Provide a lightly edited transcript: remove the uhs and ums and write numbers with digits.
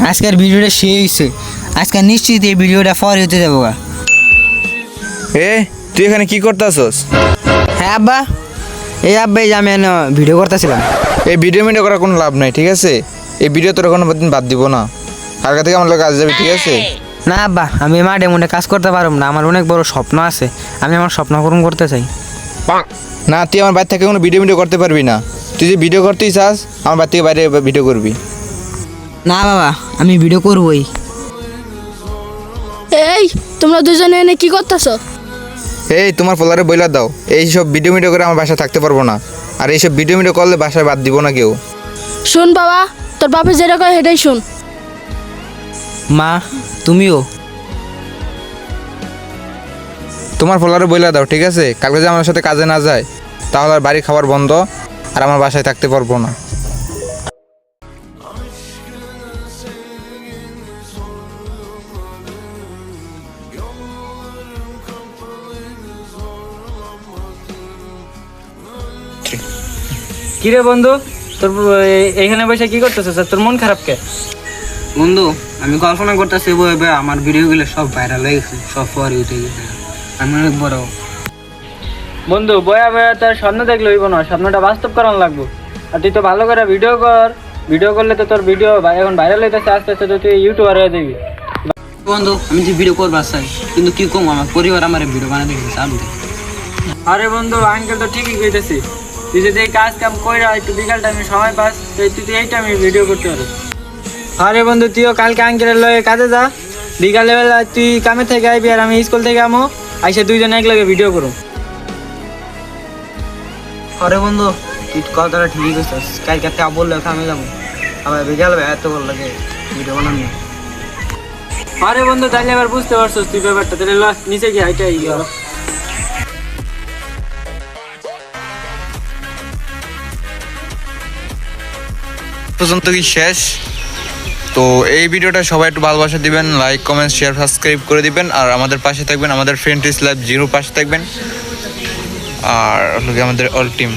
আজকের ভিডিওটা শেষ হয়েছে। আজকে নিশ্চিত এই ভিডিওটা ফর হতে যাবো। এ তুই এখানে কি করতেছস? হ্যাঁ আব্বা, এই আব্বা এই যে আমি ভিডিও করতেছিলাম। এই ভিডিও করার কোনো লাভ নাই, ঠিক আছে? এই ভিডিও তোর কোনো দিন বাদ দিব না। কালকে থেকে আমার লোক কাজ যাবে, ঠিক আছে? না আব্বা, আমি মাঠে মনে কাজ করতে পারব না। আমার অনেক বড় স্বপ্ন আছে, আমি আমার স্বপ্ন পূরণ করতে চাই। না, তুই আমার বাড়ি থেকে কোনো ভিডিও করতে পারবি না। তুই যে ভিডিও করতেই চাস, আমার বাড়ি থেকে বাইরে ভিডিও করবি। না বাবা, আমি ভিডিও করবই। এই তোমরা দুজনে এনে কি করতেছ? এই তোমার ফলোয়ারে বইলা দাও, এইসব ভিডিও করে আমার বাসায় থাকতে পারবো না। আর এইসব ভিডিও করলে বাসায় বাদ দিব না কেউ। শুন বাবা, তোর বাপে যেটা কয় সেটাই শুন। মা তুমিও। তোমার ফলোয়ারে বইলা দাও, ঠিক আছে? কালকে যে আমার সাথে কাজে না যায়, তাহলে আর বাড়ি খাবার বন্ধ, আর আমার বাসায় থাকতে পারবো না। কিরে বন্ধু, তোর এইখানে বসে কি করতেছিস? তোর মন খারাপ কে? বন্ধু, আমি কল্পনা করতেছি আমার ভিডিওগুলো সব ভাইরাল হয়ে গেছে, সব পরে উঠে গেছে। আমি অনেক বড়। বন্ধু, বয়া বয়া তার স্বপ্ন দেখলে হইব না, স্বপ্নটা বাস্তব করানো লাগবো। আর তুই তো ভালো করে ভিডিও কর, ভিডিও করলে তো তোর ভিডিও এখন ভাইরাল হইতেছে, আস্তে আস্তে তো তুই ইউটিউবার হয়ে যাবি। বন্ধু, আমি যে ভিডিও করবার চাই, কিন্তু কি কম আমার পরিবার আমার ভিডিও বানাতে গেছে। আমি আরে বন্ধু, আঙ্কেল তো ঠিকই কইতেছি। তুই যদি এই কাজ কাম কইরা একটু বিকাল টাইমে সময় পাস, তুই এই টাইমে ভিডিও করতে পারো। আরে বন্ধু, তুইও কালকে আঙ্কেলের লয়ে কাজে যা, বিকালে বেলা তুই কামে থেকে আইবি আর আমি স্কুল থেকে আমো, আইসে দুইজনে এক লগে ভিডিও করো। আরে বন্ধু, তুই কথাটা ঠিকই করছিস। কালকে একটা বললে আমি যাবো, আবার বিকাল এত ভালো লাগে ভিডিও বানানো। আরে বন্ধু, তাইলে এবার বুঝতে পারছিস তুই ব্যাপারটা, তাহলে নিচে গিয়ে হাইটা গিয়ে পর্যন্ত কি শেষ? তো এই ভিডিওটা সবাই একটু ভালোবাসা দিবেন, লাইক কমেন্ট শেয়ার সাবস্ক্রাইব করে দিবেন, আর আমাদের পাশে থাকবেন, আমাদের ফ্রেন্ড ইস লাইভ 0 পাশে থাকবেন, আর হলো আমাদের অল টিম।